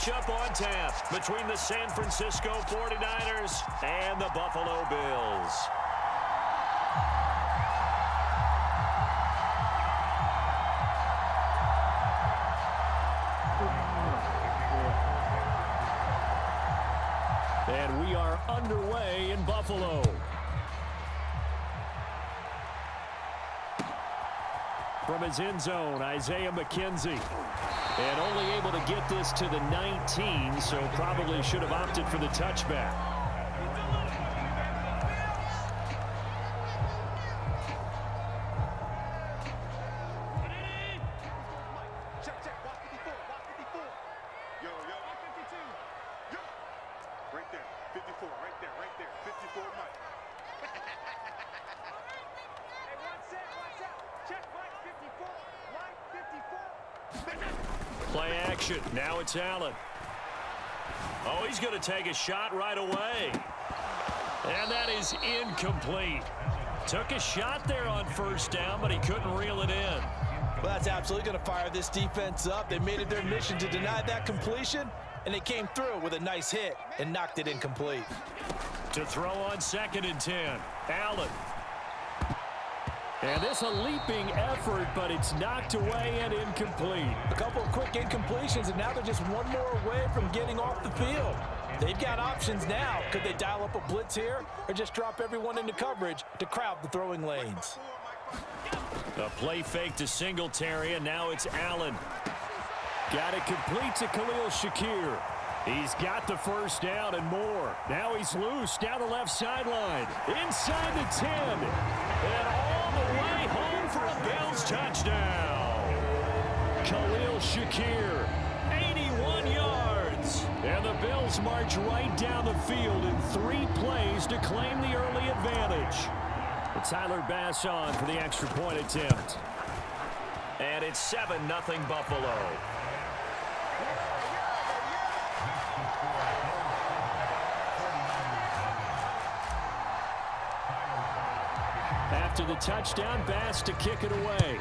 matchup on tap between the San Francisco 49ers and the Buffalo Bills. And we are underway in Buffalo. From his end zone, Isaiah McKenzie. And only able to get this to the 19, so probably should have opted for the touchback. Play action. Now it's Allen. Oh, he's going to take a shot right away. And that is incomplete. Took a shot there on first down, but he couldn't reel it in. Well, that's absolutely going to fire this defense up. They made it their mission to deny that completion, and they came through with a nice hit and knocked it incomplete. To throw on 2nd and 10, Allen. And this a leaping effort, but it's knocked away and incomplete. A couple of quick incompletions, and now they're just one more away from getting off the field. They've got options now. Could they dial up a blitz here or just drop everyone into coverage to crowd the throwing lanes? A play fake to Singletary, and now it's Allen. Got it complete to Khalil Shakir. He's got the first down and more. Now he's loose down the left sideline. Inside the 10. And all the way home for a Bills touchdown. Khalil Shakir, 81 yards. And the Bills march right down the field in 3 plays to claim the early advantage. Tyler Bass on for the extra point attempt. And it's 7-0 Buffalo. After the touchdown, Bass to kick it away.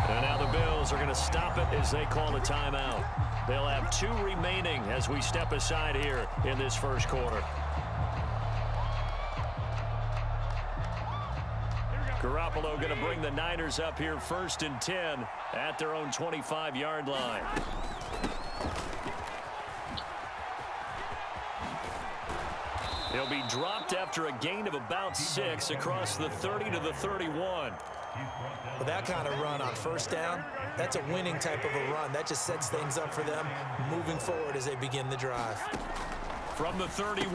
And now the Bills are going to stop it as they call a timeout. They'll have 2 remaining as we step aside here in this first quarter. Garoppolo going to bring the Niners up here 1st and 10 at their own 25-yard line. He'll be dropped after a gain of about 6 across the 30 to the 31. With that kind of run on first down, that's a winning type of a run. That just sets things up for them moving forward as they begin the drive. From the 31,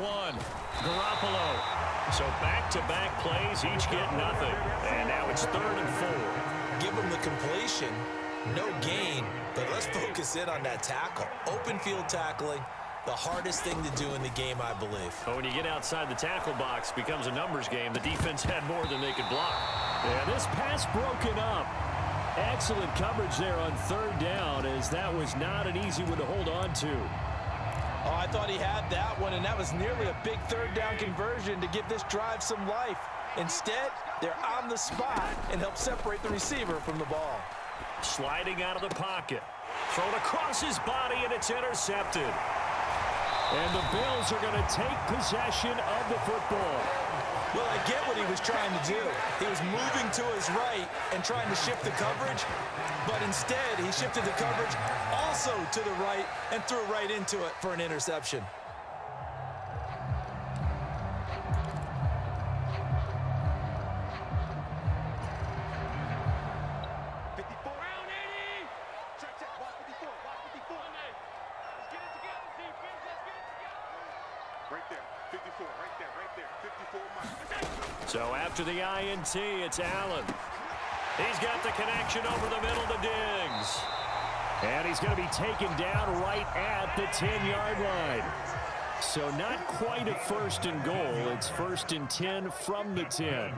Garoppolo. So back-to-back plays, each get nothing. And now it's 3rd and 4. Give them the completion, No gain, but let's focus in on that tackle. Open field tackling, the hardest thing to do in the game, I believe. But when you get outside the tackle box, it becomes a numbers game. The defense had more than they could block. And this pass broken up. Excellent coverage there on third down, as that was not an easy one to hold on to. Oh, I thought he had that one, and that was nearly a big third down conversion to give this drive some life. Instead, they're on the spot and help separate the receiver from the ball. Sliding out of the pocket. Thrown across his body, and it's intercepted. And the Bills are going to take possession of the football. Well, I get what he was trying to do. He was moving to his right and trying to shift the coverage, but instead he shifted the coverage also to the right and threw right into it for an interception. So after the INT, it's Allen. He's got the connection over the middle to Diggs. And he's going to be taken down right at the 10-yard line. So not quite a first and goal. It's first and 10 from the 10.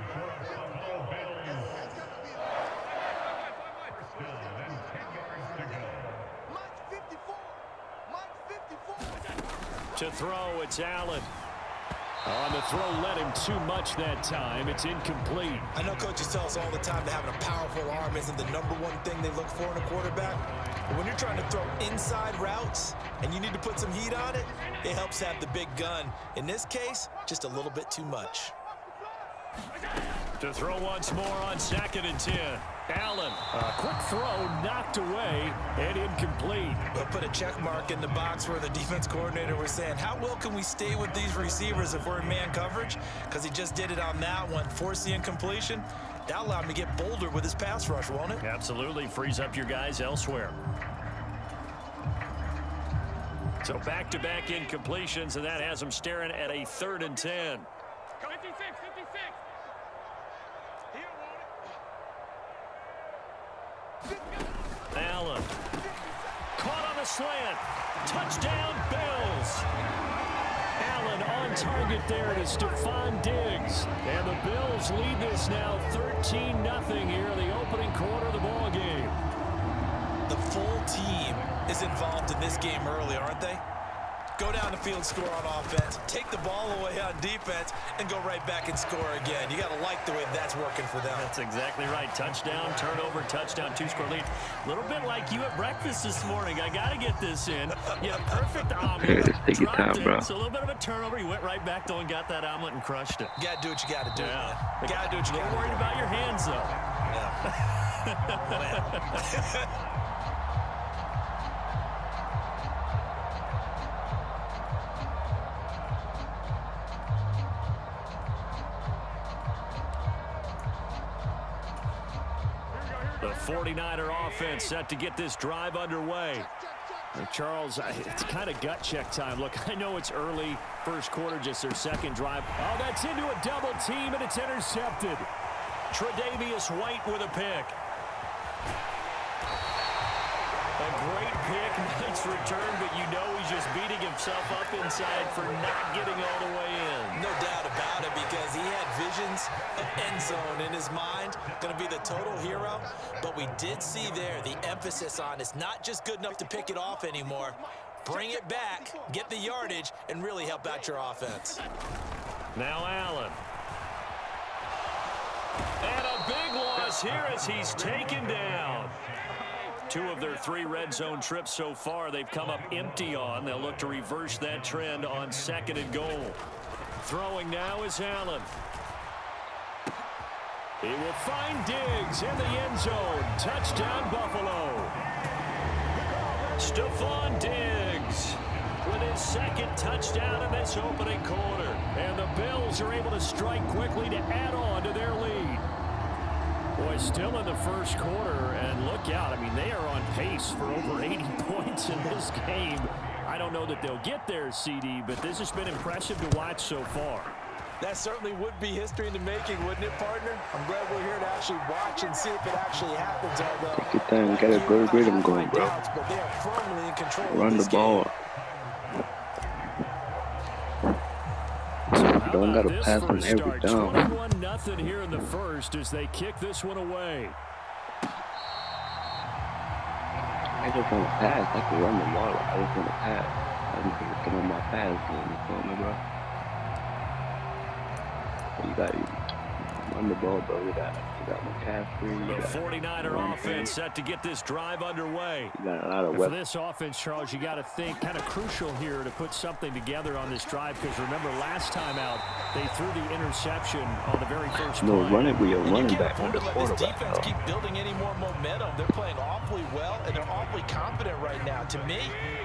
To throw, it's Allen. On the throw, led him too much that time. It's incomplete. I know coaches tell us all the time that having a powerful arm isn't the number one thing they look for in a quarterback. But when you're trying to throw inside routes and you need to put some heat on it, it helps have the big gun. In this case, just a little bit too much. To throw once more on second and 10. Allen, a quick throw knocked away and incomplete. We'll put a check mark in the box where the defense coordinator was saying, how well can we stay with these receivers if we're in man coverage? Because he just did it on that one, forced the incompletion. That allowed him to get bolder with his pass rush, won't it? Absolutely, frees up your guys elsewhere. So back-to-back incompletions, and that has him staring at a 3rd and 10. 56. Allen. Caught on a slant. Touchdown, Bills. Allen on target there to Stephon Diggs. And the Bills lead this now 13-0 here in the opening quarter of the ball game. The full team is involved in this game early, aren't they? Go down the field, score on offense, take the ball away on defense, and go right back and score again. You got to like the way that's working for them. That's exactly right. Touchdown, turnover, touchdown, 2-score lead. A little bit like you at breakfast this morning. I got to get this in. Yeah, perfect omelet. Dropped it. So a little bit of a turnover. You went right back, though, and got that omelet and crushed it. You got to do what you got to do. Yeah. You got to do what you got to do. Worried about your hands, though. Yeah. The 49er offense set to get this drive underway. Charles, it's kind of gut check time. Look, I know it's early, first quarter, just their second drive. Oh, that's into a double team, and it's intercepted. Tre'Davious White with a pick. A great pick, nice return, but you know he's just beating himself up inside for not getting all the way in. No doubt about it, because he had visions of end zone in his mind, going to be the total hero. But we did see there the emphasis on it's not just good enough to pick it off anymore. Bring it back, get the yardage, and really help out your offense. Now Allen. And a big loss here as he's taken down. 2 of their 3 red zone trips so far they've come up empty on. They'll look to reverse that trend on 2nd and goal. Throwing now is Allen. He will find Diggs in the end zone. Touchdown, Buffalo. Stephon Diggs with his 2nd touchdown in this opening quarter. And the Bills are able to strike quickly to add on to their lead. Boy, still in the first quarter, and look out. I mean, they are on pace for over 80 points in this game. I don't know that they'll get there, CD, but this has been impressive to watch so far. That certainly would be history in the making, wouldn't it, partner? I'm glad we're here to actually watch and see if it actually happens. Although, Take your time, get a good rhythm going, bro. doubts, but they are firmly in control Run of the this ball. How Don't about gotta this pass for on a every start? down. 21-0 here in the first as they kick this one away. I just want to pass. I can run the ball. I just want to pass. I just want to get on my pass game. You feel me, bro? You got to run the ball, bro. You got McCaffrey. The 49er offense set to get this drive underway. You got a lot of For weapons. this offense, Charles, you got to think kind of crucial here to put something together on this drive because remember last time out they threw the interception on the very first play. No, run it with your And you running can't back on afford the to let this quarterback, defense bro. keep building any more momentum. They're playing awfully well, and they're awfully confident right now. To me,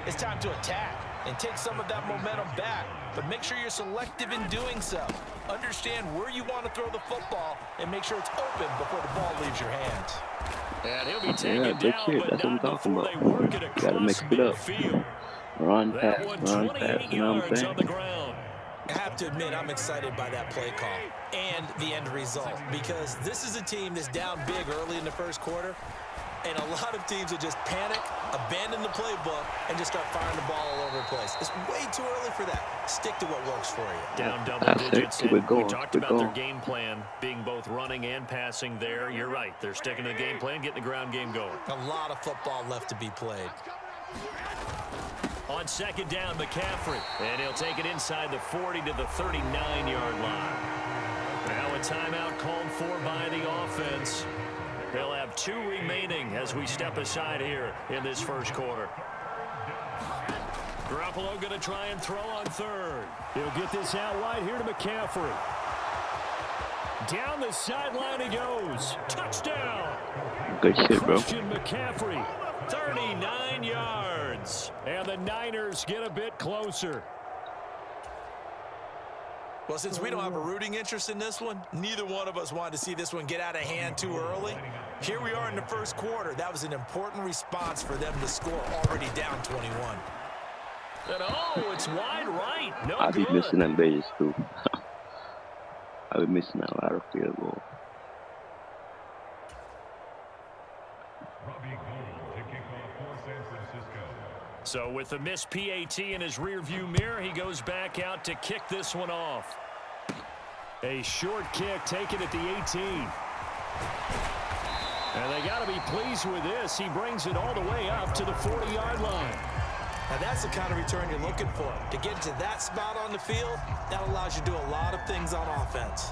it's time to attack and take some of that momentum back, but make sure you're selective in doing so. Understand where you want to throw the football and make sure it's open before the ball leaves your hands. And he'll be taken Yeah, good down, shit. but That's what I'm not talking before about. they work it You across gotta mix it up. midfield. Run, That pass, one, run, 28 pass. You know what I'm yards on the saying? ground. I have to admit, I'm excited by that play call and the end result because this is a team that's down big early in the first quarter, and a lot of teams will just panic, abandon the playbook, and just start firing the ball all over the place. It's way too early for that. Stick to what works for you. Down double That's it. digits. Keep And it going. we talked Keep it about their going. game plan being both running and passing there. You're right. They're sticking to the game plan, getting the ground game going. A lot of football left to be played. On second down, McCaffrey. And he'll take it inside the 40 to the 39-yard line. Now a timeout called for by the offense. They'll have 2 remaining as we step aside here in this first quarter. Garoppolo going to try and throw on third. He'll get this out wide here to McCaffrey. Down the sideline he goes. Touchdown. Good shit, bro. Christian McCaffrey, 39 yards. And the Niners get a bit closer. Well, since we don't have a rooting interest in this one, neither one of us wanted to see this one get out of hand too early. Here we are in the first quarter. That was an important response for them to score already down 21. And oh, it's wide right. No I'll be good. missing them Vegas too. I'll be missing a lot of field goal. So with the missed PAT in his rearview mirror, he goes back out to kick this one off. A short kick taken at the 18. And they got to be pleased with this. He brings it all the way up to the 40-yard line. Now that's the kind of return you're looking for. To get to that spot on the field, that allows you to do a lot of things on offense.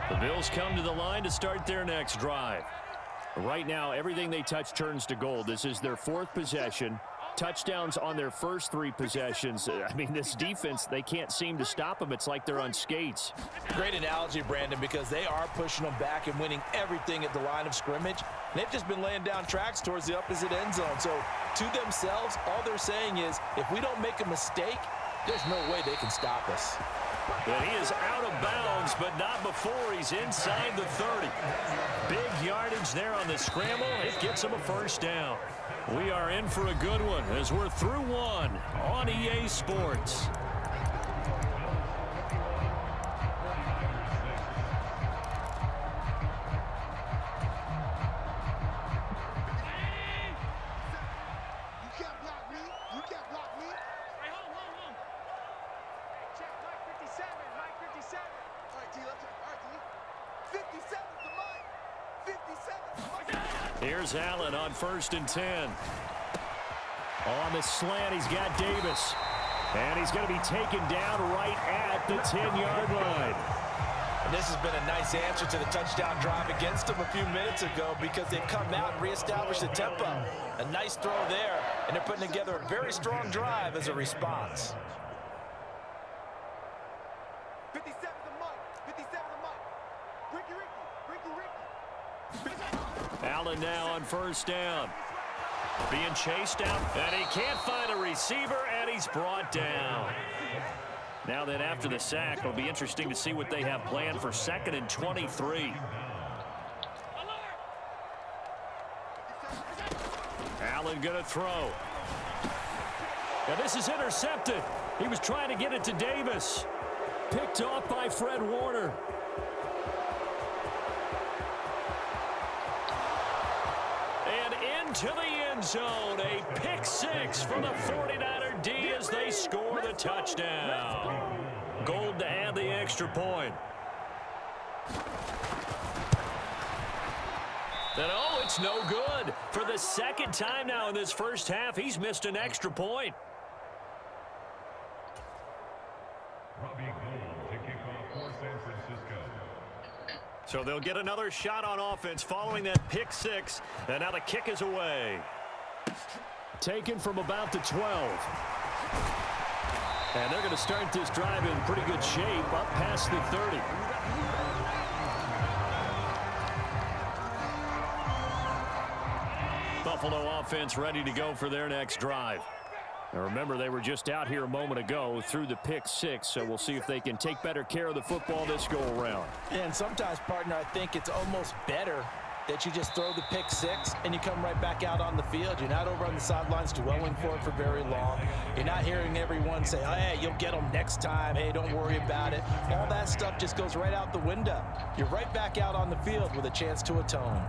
The Bills come to the line to start their next drive. Right now, everything they touch turns to gold. This is their 4th possession. Touchdowns on their first 3 possessions. I mean, this defense, they can't seem to stop them. It's like they're on skates. Great analogy, Brandon, because they are pushing them back and winning everything at the line of scrimmage. And they've just been laying down tracks towards the opposite end zone. So to themselves, all they're saying is, if we don't make a mistake, there's no way they can stop us. And he is out of bounds, but not before he's inside the 30. Big yardage there on the scramble. It gets him a first down. We are in for a good one as we're through one on EA Sports. Here's Allen on 1st and 10. On the slant, he's got Davis. And he's going to be taken down right at the 10-yard line. And this has been a nice answer to the touchdown drive against them a few minutes ago because they've come out and reestablished the tempo. A nice throw there, and they're putting together a very strong drive as a response. 57 the Mike. 57 the Mike. Ricky. Allen now on 1st down. Being chased out, and he can't find a receiver, and he's brought down. Now that after the sack, it'll be interesting to see what they have planned for 2nd and 23. Allen going to throw. And this is intercepted. He was trying to get it to Davis. Picked off by Fred Warner. And into the end zone. A pick six for the 49er D as they score the touchdown. Gold to add the extra point. And oh, it's no good. For the second time now in this first half, he's missed an extra point. Robbie Gould to kick off for San Francisco. So they'll get another shot on offense following that pick six. And now the kick is away. Taken from about the 12. And they're going to start this drive in pretty good shape up past the 30. Buffalo offense ready to go for their next drive. Now remember, they were just out here a moment ago through the pick six, so we'll see if they can take better care of the football this go around. And sometimes, partner, I think it's almost better that you just throw the pick six and you come right back out on the field. You're not over on the sidelines dwelling for it for very long. You're not hearing everyone say, oh, hey, you'll get them next time. Hey, don't worry about it. All that stuff just goes right out the window. You're right back out on the field with a chance to atone.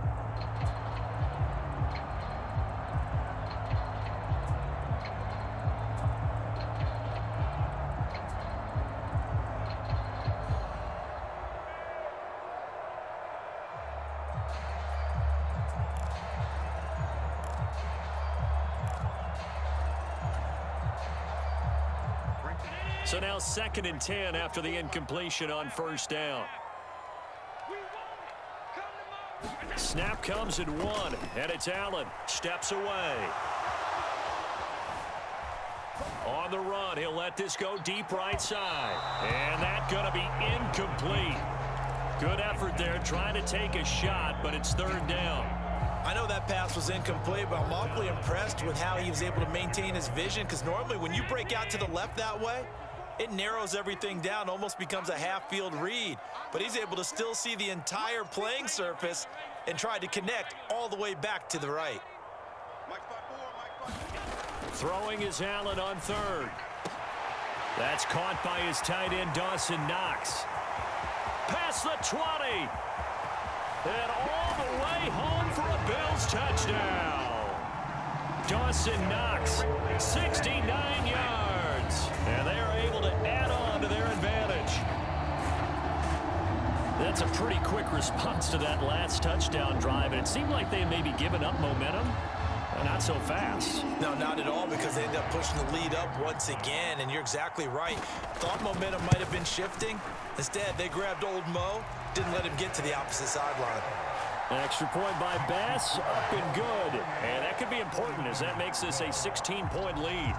So now 2nd and 10 after the incompletion on first down. Snap comes at 1, and it's Allen. Steps away. On the run, he'll let this go deep right side. And that's going to be incomplete. Good effort there trying to take a shot, but it's 3rd down. I know that pass was incomplete, but I'm awfully impressed with how he was able to maintain his vision, because normally when you break out to the left that way, it narrows everything down, almost becomes a half-field read. But he's able to still see the entire playing surface and try to connect all the way back to the right. Throwing is Allen on 3rd. That's caught by his tight end, Dawson Knox. Past the 20. And all the way home for a Bills touchdown. Dawson Knox, 69 yards. And they are able to add on to their advantage. That's a pretty quick response to that last touchdown drive. And it seemed like they may be giving up momentum. Not so fast. No, not at all, because they end up pushing the lead up once again. And you're exactly right. Thought momentum might have been shifting. Instead, they grabbed old Mo, didn't let him get to the opposite sideline. An extra point by Bass, up and good. And that could be important as that makes this a 16-point lead.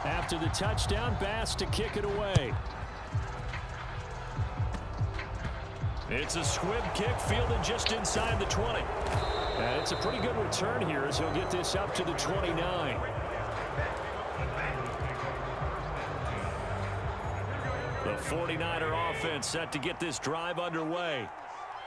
After the touchdown, Bass to kick it away. It's a squib kick fielded just inside the 20. And it's a pretty good return here as he'll get this up to the 29. The 49er offense set to get this drive underway.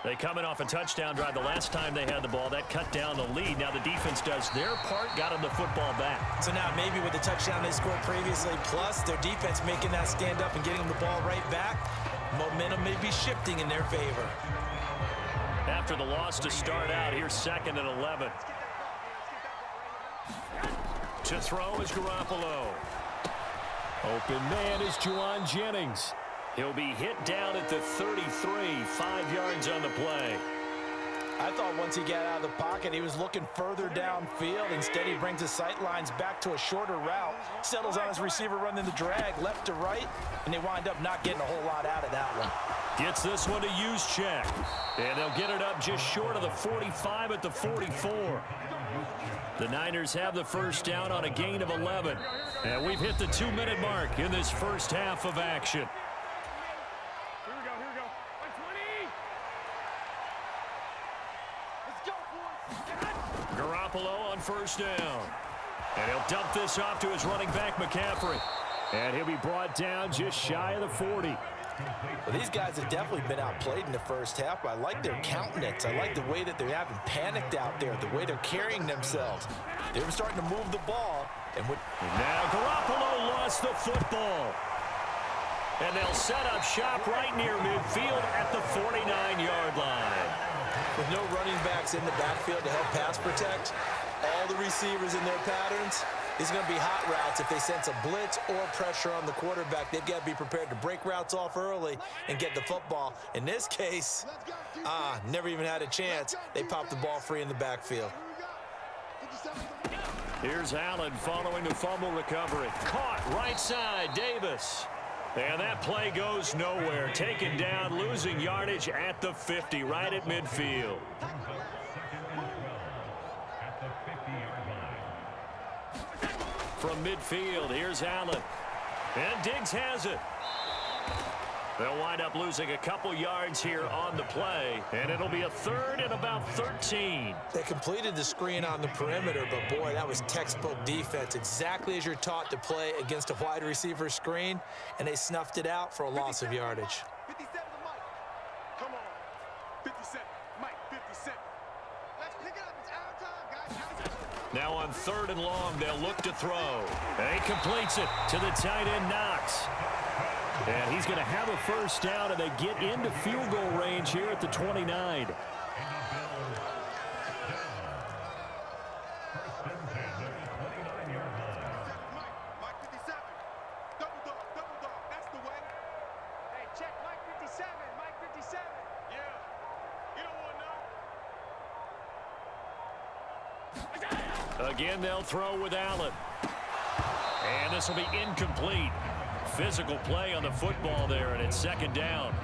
They coming off a touchdown drive the last time they had the ball. That cut down the lead. Now the defense does their part, got them the football back. So now maybe with the touchdown they scored previously, plus their defense making that stand up and getting them the ball right back, momentum may be shifting in their favor. After the loss to start out, here's 2nd and 11. To throw is Garoppolo. Open man is Juwan Jennings. He'll be hit down at the 33, 5 yards on the play. I thought once he got out of the pocket, he was looking further downfield. Instead, he brings his sight lines back to a shorter route, settles on his receiver running the drag left to right, and they wind up not getting a whole lot out of that one. Gets this one to Juszczyk. And they'll get it up just short of the 45 at the 44. The Niners have the first down on a gain of 11. And we've hit the 2-minute mark in this first half of action. Here we go. 120. Let's go, boys. Garoppolo on first down. And he'll dump this off to his running back, McCaffrey. And he'll be brought down just shy of the 40. Well, these guys have definitely been outplayed in the first half, but I like their countenance. I like the way that they haven't panicked out there, the way they're carrying themselves. They're starting to move the ball. And now Garoppolo lost the football. And they'll set up shop right near midfield at the 49-yard line. With no running backs in the backfield to help pass protect, all the receivers in their patterns, these are going to be hot routes. If they sense a blitz or pressure on the quarterback, they've got to be prepared to break routes off early and get the football. In this case, never even had a chance. They popped the ball free in the backfield. Here's Allen following the fumble recovery. Caught right side, Davis. And that play goes nowhere. Taken down, losing yardage at the 50, right at midfield. From midfield, here's Allen. And Diggs has it. They'll wind up losing a couple yards here on the play, and it'll be a third and about 13. They completed the screen on the perimeter, but boy, that was textbook defense. Exactly as you're taught to play against a wide receiver screen, and they snuffed it out for a loss of yardage. 57 to Mike. Come on. 57. Mike, 57. Let's pick it up. It's our time, guys. Now on 3rd and long, they'll look to throw. And he completes it to the tight end, Knox. And he's going to have a first down, and they get into field goal range here at the 29. Mike 57. Double dog, double dog. That's the way. Hey, check Mike 57. Mike 57. Yeah. You don't want none. Again, they'll throw with Allen. And this will be incomplete. Physical play on the football there, and it's 2nd down.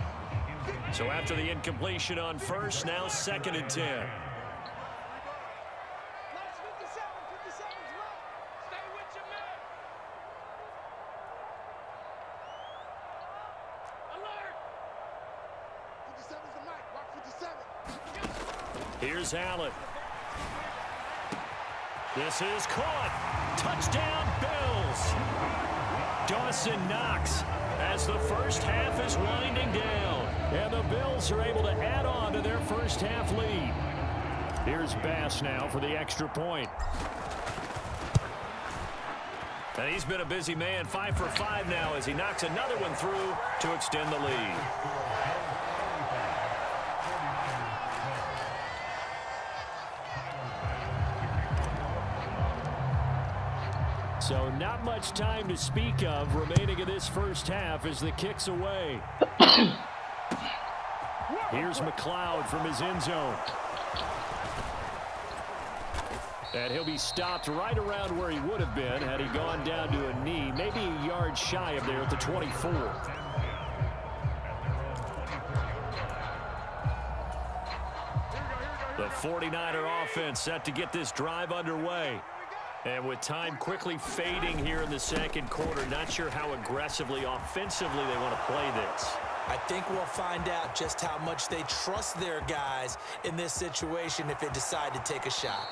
So after the incompletion on 1st, now 2nd and 10. Nice 57. 57's right. Stay with your man. Alert. 57's the mic. Watch 57. Here's Allen. This is caught. Touchdown, Bills. Dawson Knox as the first half is winding down. And the Bills are able to add on to their first half lead. Here's Bass now for the extra point. And he's been a busy man, 5 for 5 now as he knocks another one through to extend the lead. So not much time to speak of remaining in this first half as the kick's away. Here's McLeod from his end zone. And he'll be stopped right around where he would have been had he gone down to a knee, maybe a yard shy of there at the 24. The 49er offense set to get this drive underway. And with time quickly fading here in the 2nd quarter, not sure how aggressively, offensively they want to play this. I think we'll find out just how much they trust their guys in this situation if they decide to take a shot.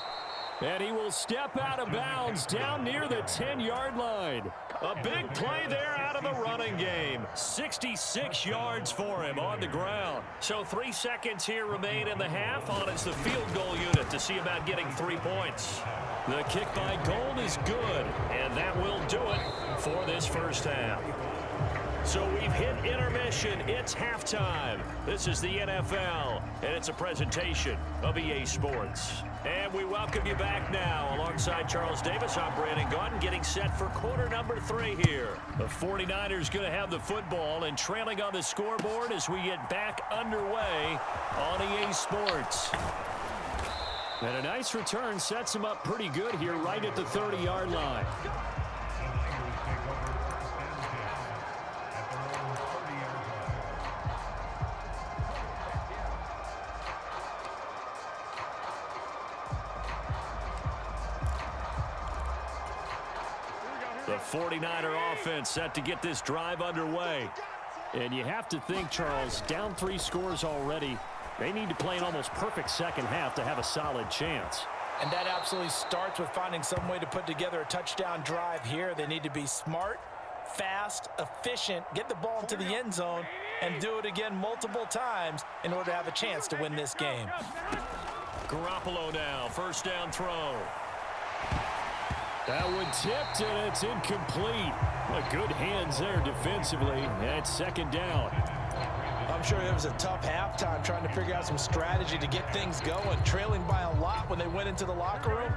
And he will step out of bounds down near the 10-yard line. A big play there out of the running game. 66 yards for him on the ground. So 3 seconds here remain in the half on as the field goal unit to see about getting 3 points. The kick by Gold is good, and that will do it for this first half. So we've hit intermission. It's halftime. This is the NFL, and it's a presentation of EA Sports. And we welcome you back now. Alongside Charles Davis, I'm Brandon Gaudin, getting set for quarter number 3 here. The 49ers going to have the football and trailing on the scoreboard as we get back underway on EA Sports. And a nice return sets him up pretty good here right at the 30-yard line. The 49er offense set to get this drive underway. And you have to think, Charles, down 3 scores already. They need to play an almost perfect second half to have a solid chance. And that absolutely starts with finding some way to put together a touchdown drive here. They need to be smart, fast, efficient, get the ball into the end zone, and do it again multiple times in order to have a chance to win this game. Garoppolo now, first down throw. That one tipped, and it's incomplete. Good hands there defensively. That's second down. I'm sure it was a tough halftime trying to figure out some strategy to get things going, trailing by a lot when they went into the locker room.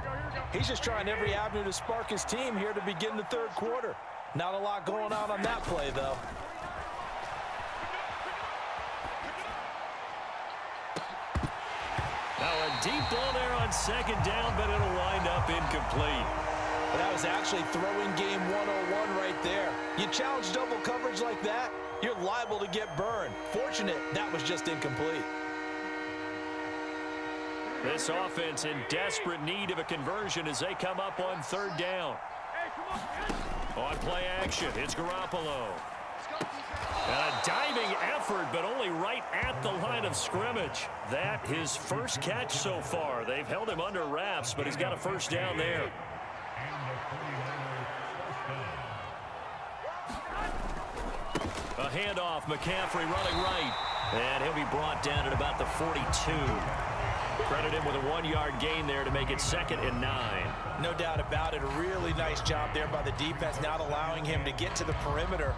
He's just trying every avenue to spark his team here to begin the third quarter. Not a lot going on that play, though. Now a deep ball there on second down, but it'll wind up incomplete. That was actually throwing game 101 right there. You challenge double coverage like that, you're liable to get burned. Fortunate that was just incomplete. This offense in desperate need of a conversion as they come up on third down. On play action, it's Garoppolo. And a diving effort, but only right at the line of scrimmage. That his first catch so far. They've held him under wraps, but he's got a first down there. A handoff, McCaffrey running right. And he'll be brought down at about the 42. Credit him with a 1-yard gain there to make it 2nd and 9. No doubt about it. A really nice job there by the defense, not allowing him to get to the perimeter.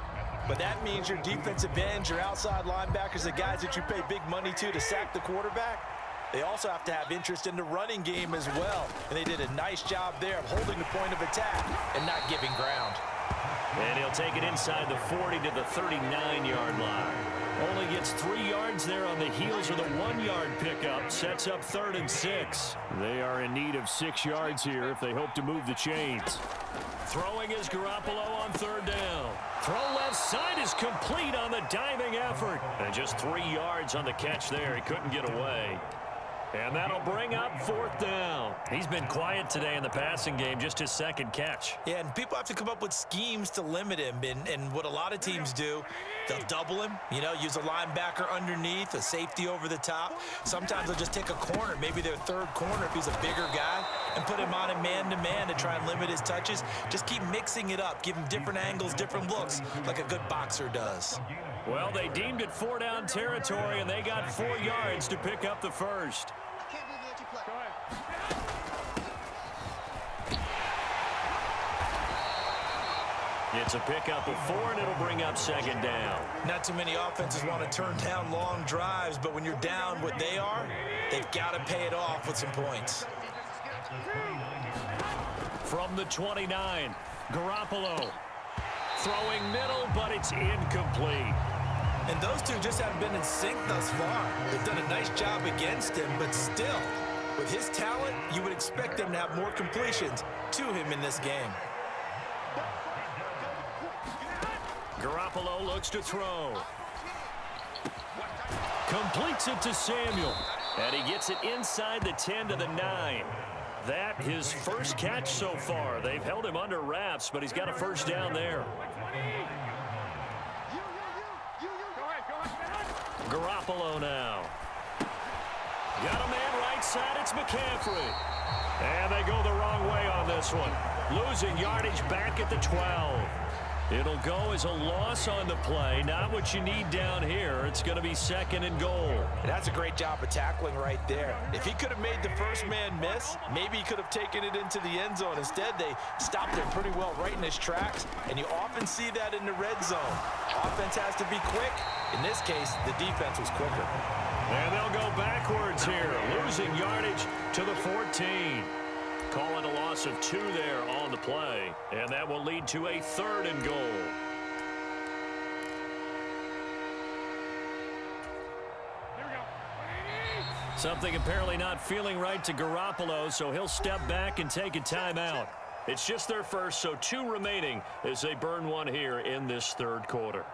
But that means your defensive ends, your outside linebackers, the guys that you pay big money to sack the quarterback, they also have to have interest in the running game as well. And they did a nice job there of holding the point of attack and not giving ground. And he'll take it inside the 40 to the 39-yard line. Only gets 3 yards there on the heels of the 1-yard pickup. Sets up 3rd and 6. They are in need of 6 yards here if they hope to move the chains. Throwing is Garoppolo on 3rd down. Throw left side is complete on the diving effort. And just 3 yards on the catch there. He couldn't get away. And that'll bring up 4th down. He's been quiet today in the passing game, just his 2nd catch. Yeah, and people have to come up with schemes to limit him. And what a lot of teams do, they'll double him, use a linebacker underneath, a safety over the top. Sometimes they'll just take a corner, maybe their 3rd corner if he's a bigger guy, and put him on a man-to-man to try and limit his touches. Just keep mixing it up, give him different angles, different looks, like a good boxer does. Well, they deemed it 4-down territory, and they got 4 yards to pick up the first. It's a pickup of 4, and it'll bring up 2nd down. Not too many offenses want to turn down long drives, but when you're down what they are, they've got to pay it off with some points. From the 29, Garoppolo. Throwing middle, but it's incomplete. And those two just haven't been in sync thus far. They've done a nice job against him, but still, with his talent, you would expect them to have more completions to him in this game. Garoppolo looks to throw. Completes it to Samuel. And he gets it inside the 10 to the 9. That his first catch so far. They've held him under wraps, but he's got a first down there. Garoppolo now. Got a man right side. It's McCaffrey. And they go the wrong way on this one. Losing yardage back at the 12. It'll go as a loss on the play. Not what you need down here. It's going to be 2nd and goal. And that's a great job of tackling right there. If he could have made the first man miss, maybe he could have taken it into the end zone. Instead, they stopped him pretty well right in his tracks. And you often see that in the red zone. Offense has to be quick. In this case, the defense was quicker. And they'll go backwards here. Losing yardage to the 14. Calling a loss of 2 there on the play. And that will lead to a 3rd and goal. Something apparently not feeling right to Garoppolo, so he'll step back and take a timeout. It's just their first, so 2 remaining as they burn 1 here in this 3rd quarter.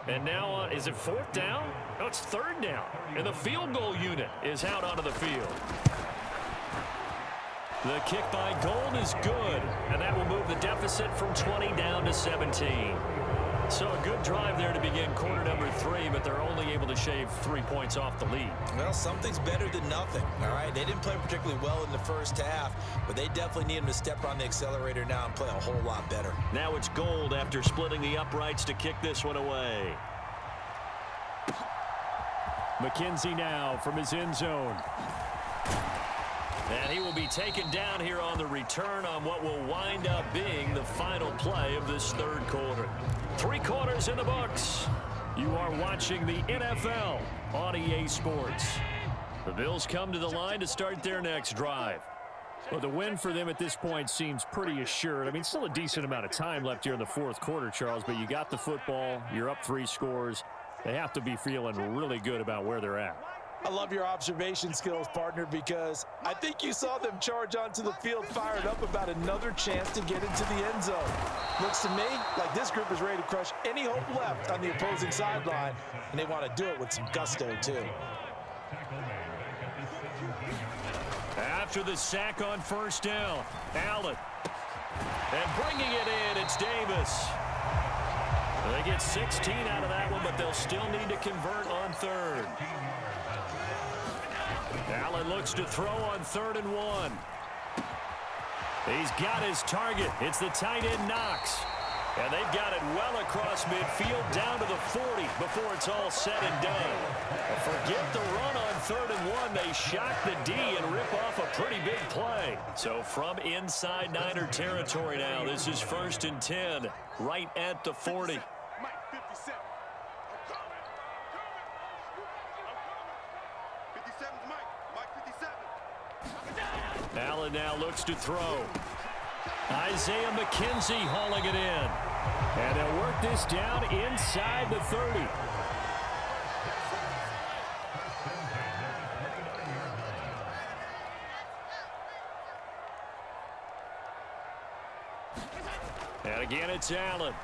And now, is it 4th down? No, it's 3rd down. And the field goal unit is out onto the field. The kick by Gold is good. And that will move the deficit from 20 down to 17. So a good drive there to begin quarter number 3, but they're only able to shave 3 points off the lead. Well, something's better than nothing, all right? They didn't play particularly well in the first half, but they definitely need them to step on the accelerator now and play a whole lot better. Now it's Gold after splitting the uprights to kick this one away. McKenzie now from his end zone. And he will be taken down here on the return on what will wind up being the final play of this third quarter. 3 quarters in the books. You are watching the NFL on EA Sports. The Bills come to the line to start their next drive. Well, the win for them at this point seems pretty assured. I mean, still a decent amount of time left here in the fourth quarter, Charles, but you got the football. You're up 3 scores. They have to be feeling really good about where they're at. I love your observation skills, partner, because I think you saw them charge onto the field fired up about another chance to get into the end zone. Looks to me like this group is ready to crush any hope left on the opposing sideline, and they want to do it with some gusto, too. After the sack on first down, Allen. And bringing it in, it's Davis. They get 16 out of that one, but they'll still need to convert on third. Allen looks to throw on 3rd and 1. He's got his target. It's the tight end Knox. And they've got it well across midfield down to the 40 before it's all said and done. Forget the run on 3rd and 1. They shock the D and rip off a pretty big play. So from inside Niner territory now, this is 1st and 10 right at the 40. Mike 57. I'm coming. 57's Mike. Mike 57. Allen now looks to throw. Isaiah McKenzie hauling it in. And they'll work this down inside the 30. And again, it's Allen.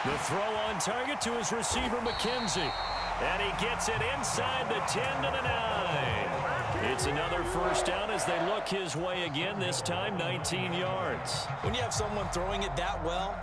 The throw on target to his receiver, McKenzie. And he gets it inside the 10 to the 9. It's another first down as they look his way again, this time 19 yards. When you have someone throwing it that well,